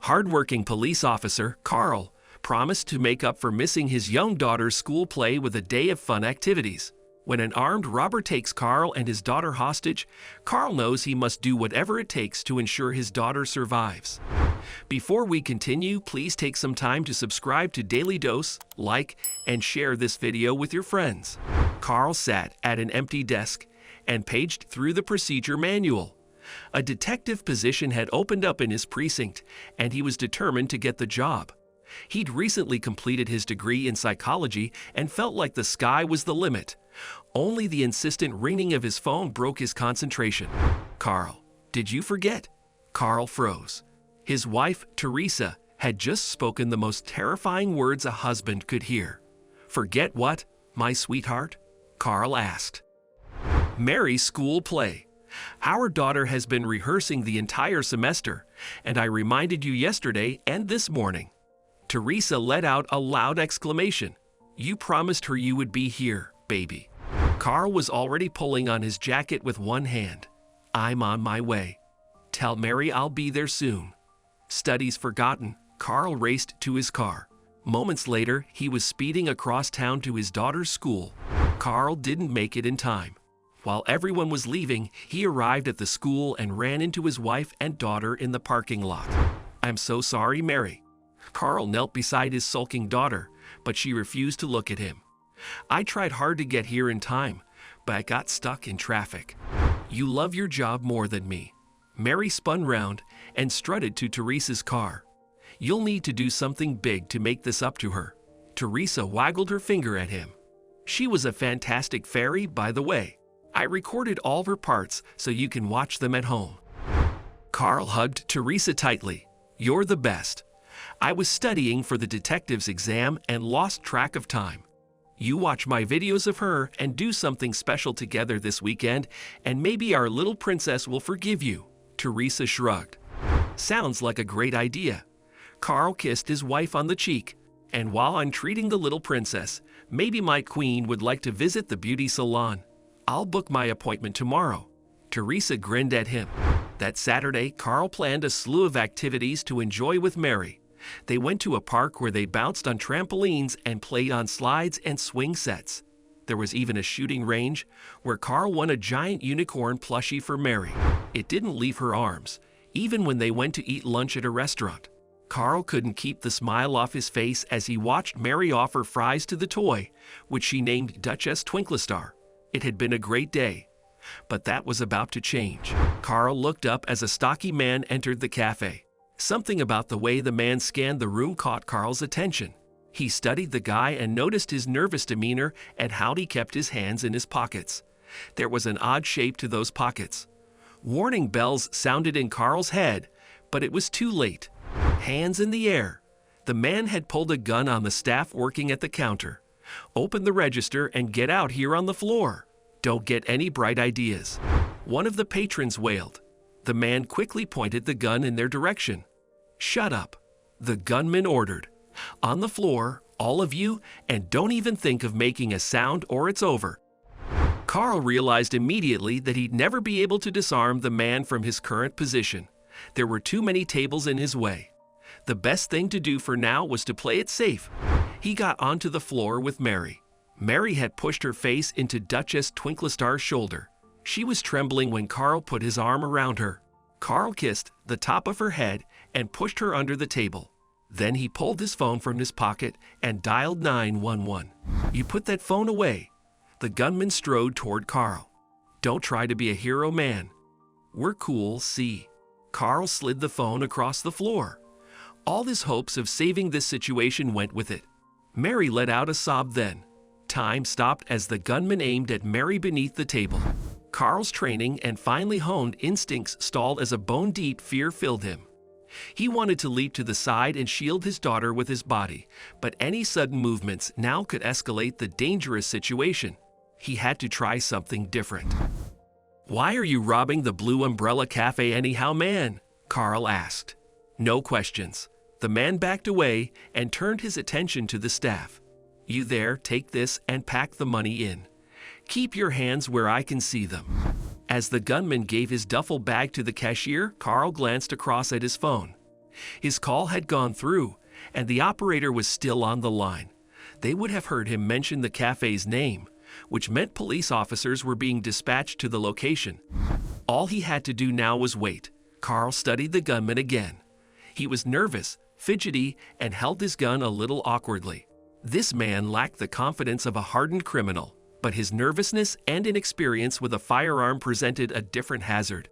Hardworking police officer Karl promised to make up for missing his young daughter's school play with a day of fun activities. When an armed robber takes Karl and his daughter hostage, Karl knows he must do whatever it takes to ensure his daughter survives. Before we continue, please take some time to subscribe to Dailydose, like, and share this video with your friends. Karl sat at an empty desk and paged through the procedure manual. A detective position had opened up in his precinct, and he was determined to get the job. He'd recently completed his degree in psychology and felt like the sky was the limit. Only the insistent ringing of his phone broke his concentration. "Karl, did you forget?" Karl froze. His wife, Teresa, had just spoken the most terrifying words a husband could hear. "Forget what, my sweetheart?" Karl asked. "Mary's school play. Our daughter has been rehearsing the entire semester, and I reminded you yesterday and this morning." Teresa let out a loud exclamation. "You promised her you would be here, baby." Karl was already pulling on his jacket with one hand. "I'm on my way. Tell Mary I'll be there soon." Studies forgotten, Karl raced to his car. Moments later, he was speeding across town to his daughter's school. Karl didn't make it in time. While everyone was leaving, he arrived at the school and ran into his wife and daughter in the parking lot. "I'm so sorry, Mary." Karl knelt beside his sulking daughter, but she refused to look at him. "I tried hard to get here in time, but I got stuck in traffic." "You love your job more than me." Mary spun round and strutted to Teresa's car. "You'll need to do something big to make this up to her." Teresa waggled her finger at him. "She was a fantastic fairy, by the way. I recorded all her parts so you can watch them at home." Karl hugged Teresa tightly. "You're the best. I was studying for the detective's exam and lost track of time. You watch my videos of her and do something special together this weekend, and maybe our little princess will forgive you." Teresa shrugged. "Sounds like a great idea." Karl kissed his wife on the cheek. "And while I'm treating the little princess, maybe my queen would like to visit the beauty salon. I'll book my appointment tomorrow." Teresa grinned at him. That Saturday, Karl planned a slew of activities to enjoy with Mary. They went to a park where they bounced on trampolines and played on slides and swing sets. There was even a shooting range where Karl won a giant unicorn plushie for Mary. It didn't leave her arms, even when they went to eat lunch at a restaurant. Karl couldn't keep the smile off his face as he watched Mary offer fries to the toy, which she named Duchess Twinklistar. It had been a great day, but that was about to change. Karl looked up as a stocky man entered the cafe. Something about the way the man scanned the room caught Karl's attention. He studied the guy and noticed his nervous demeanor and how he kept his hands in his pockets. There was an odd shape to those pockets. Warning bells sounded in Karl's head, but it was too late. Hands in the air. The man had pulled a gun on the staff working at the counter. "Open the register and get out here on the floor. Don't get any bright ideas." One of the patrons wailed. The man quickly pointed the gun in their direction. "Shut up," the gunman ordered. "On the floor, all of you, and don't even think of making a sound or it's over." Karl realized immediately that he'd never be able to disarm the man from his current position. There were too many tables in his way. The best thing to do for now was to play it safe. He got onto the floor with Mary. Mary had pushed her face into Duchess Twinklistar's shoulder. She was trembling when Karl put his arm around her. Karl kissed the top of her head and pushed her under the table. Then he pulled his phone from his pocket and dialed 911. "You put that phone away." The gunman strode toward Karl. "Don't try to be a hero, man. We're cool, see." Karl slid the phone across the floor. All his hopes of saving this situation went with it. Mary let out a sob then. Time stopped as the gunman aimed at Mary beneath the table. Karl's training and finely honed instincts stalled as a bone-deep fear filled him. He wanted to leap to the side and shield his daughter with his body, but any sudden movements now could escalate the dangerous situation. He had to try something different. "Why are you robbing the Blue Umbrella Cafe anyhow, man?" Karl asked. No questions. The man backed away and turned his attention to the staff. "You there, take this and pack the money in. Keep your hands where I can see them." As the gunman gave his duffel bag to the cashier, Karl glanced across at his phone. His call had gone through, and the operator was still on the line. They would have heard him mention the cafe's name, which meant police officers were being dispatched to the location. All he had to do now was wait. Karl studied the gunman again. He was nervous, fidgety, and held his gun a little awkwardly. This man lacked the confidence of a hardened criminal, but his nervousness and inexperience with a firearm presented a different hazard.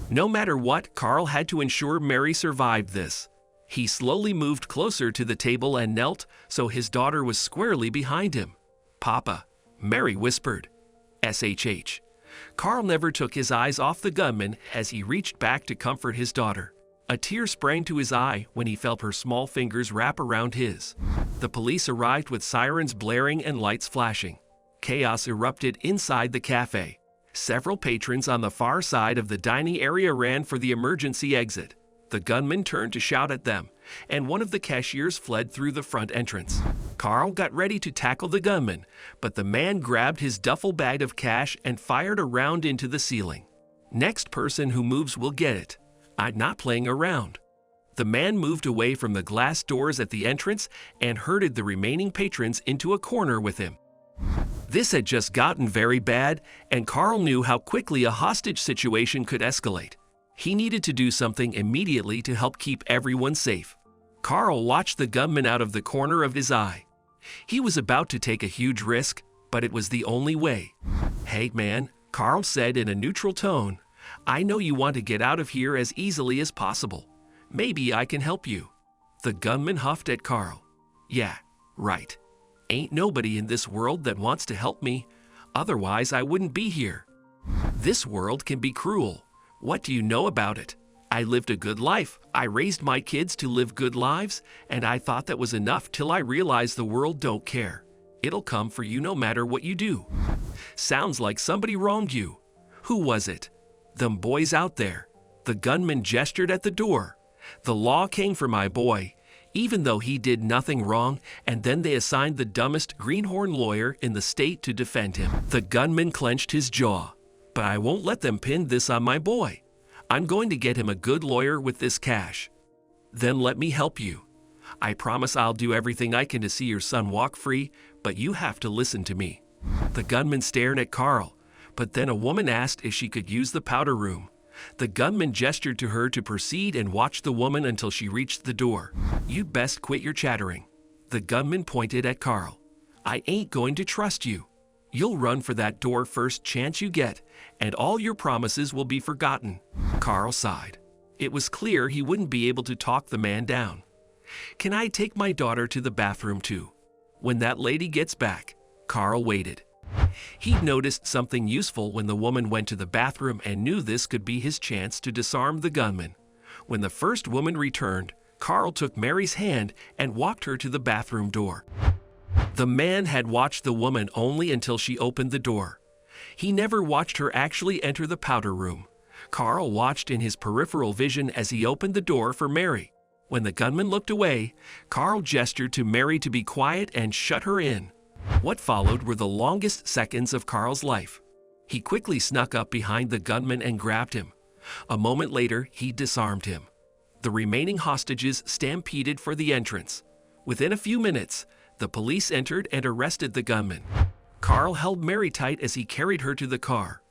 No matter what, Karl had to ensure Mary survived this. He slowly moved closer to the table and knelt so his daughter was squarely behind him. "Papa," Mary whispered. SHH. Karl never took his eyes off the gunman as he reached back to comfort his daughter. A tear sprang to his eye when he felt her small fingers wrap around his. The police arrived with sirens blaring and lights flashing. Chaos erupted inside the cafe. Several patrons on the far side of the dining area ran for the emergency exit. The gunman turned to shout at them, and one of the cashiers fled through the front entrance. Karl got ready to tackle the gunman, but the man grabbed his duffel bag of cash and fired a round into the ceiling. "Next person who moves will get it. I'm not playing around." The man moved away from the glass doors at the entrance and herded the remaining patrons into a corner with him. This had just gotten very bad, and Karl knew how quickly a hostage situation could escalate. He needed to do something immediately to help keep everyone safe. Karl watched the gunman out of the corner of his eye. He was about to take a huge risk, but it was the only way. "Hey man," Karl said in a neutral tone, "I know you want to get out of here as easily as possible. Maybe I can help you." The gunman huffed at Karl. "Yeah, right. Ain't nobody in this world that wants to help me, otherwise I wouldn't be here. This world can be cruel. What do you know about it? I lived a good life. I raised my kids to live good lives, and I thought that was enough till I realized the world don't care. It'll come for you no matter what you do. Sounds like somebody wronged you. Who was it? Them boys out there." The gunman gestured at the door. "The law came for my boy, even though he did nothing wrong, and then they assigned the dumbest greenhorn lawyer in the state to defend him." The gunman clenched his jaw. "But I won't let them pin this on my boy. I'm going to get him a good lawyer with this cash." "Then let me help you. I promise I'll do everything I can to see your son walk free, but you have to listen to me." The gunman stared at Karl, but then a woman asked if she could use the powder room. The gunman gestured to her to proceed and watched the woman until she reached the door. "You'd best quit your chattering." The gunman pointed at Karl. "I ain't going to trust you. You'll run for that door first chance you get, and all your promises will be forgotten." Karl sighed. It was clear he wouldn't be able to talk the man down. "Can I take my daughter to the bathroom too? When that lady gets back." Karl waited. He'd noticed something useful when the woman went to the bathroom and knew this could be his chance to disarm the gunman. When the first woman returned, Karl took Mary's hand and walked her to the bathroom door. The man had watched the woman only until she opened the door. He never watched her actually enter the powder room. Karl watched in his peripheral vision as he opened the door for Mary. When the gunman looked away, Karl gestured to Mary to be quiet and shut her in. What followed were the longest seconds of Karl's life. He quickly snuck up behind the gunman and grabbed him. A moment later, he disarmed him. The remaining hostages stampeded for the entrance. Within a few minutes, the police entered and arrested the gunman. Karl held Mary tight as he carried her to the car.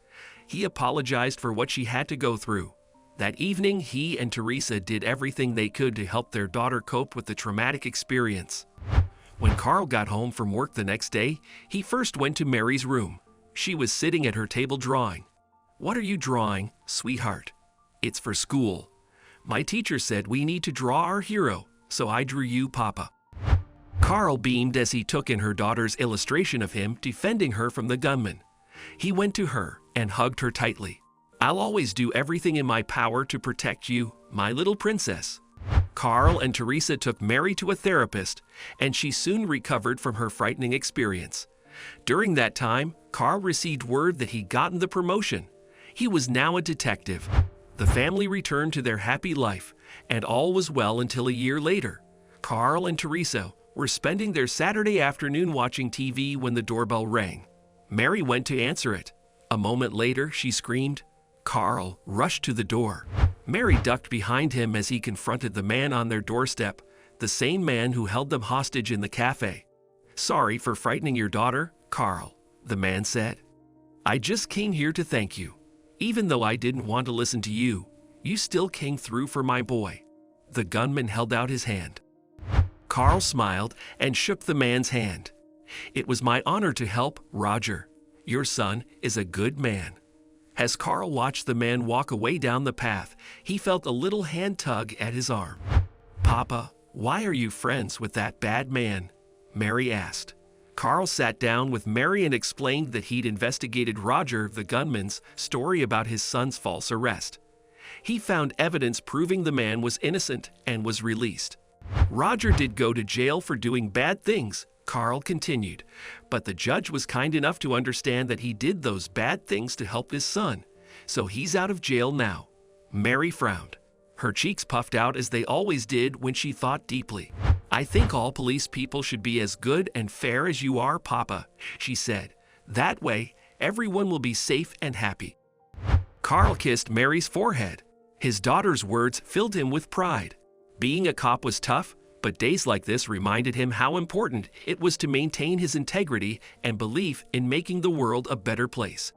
He apologized for what she had to go through. That evening, he and Teresa did everything they could to help their daughter cope with the traumatic experience. When Karl got home from work the next day, he first went to Mary's room. She was sitting at her table drawing. "What are you drawing, sweetheart?" "It's for school. My teacher said we need to draw our hero, so I drew you, Papa." Karl beamed as he took in her daughter's illustration of him defending her from the gunman. He went to her and hugged her tightly. "I'll always do everything in my power to protect you, my little princess." Karl and Teresa took Mary to a therapist, and she soon recovered from her frightening experience. During that time, Karl received word that he'd gotten the promotion. He was now a detective. The family returned to their happy life, and all was well until a year later. Karl and Teresa were spending their Saturday afternoon watching TV when the doorbell rang. Mary went to answer it. A moment later, she screamed. Karl rushed to the door. Mary ducked behind him as he confronted the man on their doorstep, the same man who held them hostage in the cafe. "Sorry for frightening your daughter, Karl," the man said. "I just came here to thank you. Even though I didn't want to listen to you, you still came through for my boy." The gunman held out his hand. Karl smiled and shook the man's hand. "It was my honor to help, Roger. Your son is a good man." As Karl watched the man walk away down the path, he felt a little hand tug at his arm. "Papa, why are you friends with that bad man?" Mary asked. Karl sat down with Mary and explained that he'd investigated Roger, the gunman's, story about his son's false arrest. He found evidence proving the man was innocent and was released. "Roger did go to jail for doing bad things," Karl continued, "but the judge was kind enough to understand that he did those bad things to help his son, so he's out of jail now." Mary frowned. Her cheeks puffed out as they always did when she thought deeply. "I think all police people should be as good and fair as you are, Papa," she said. "That way, everyone will be safe and happy." Karl kissed Mary's forehead. His daughter's words filled him with pride. Being a cop was tough, but days like this reminded him how important it was to maintain his integrity and belief in making the world a better place.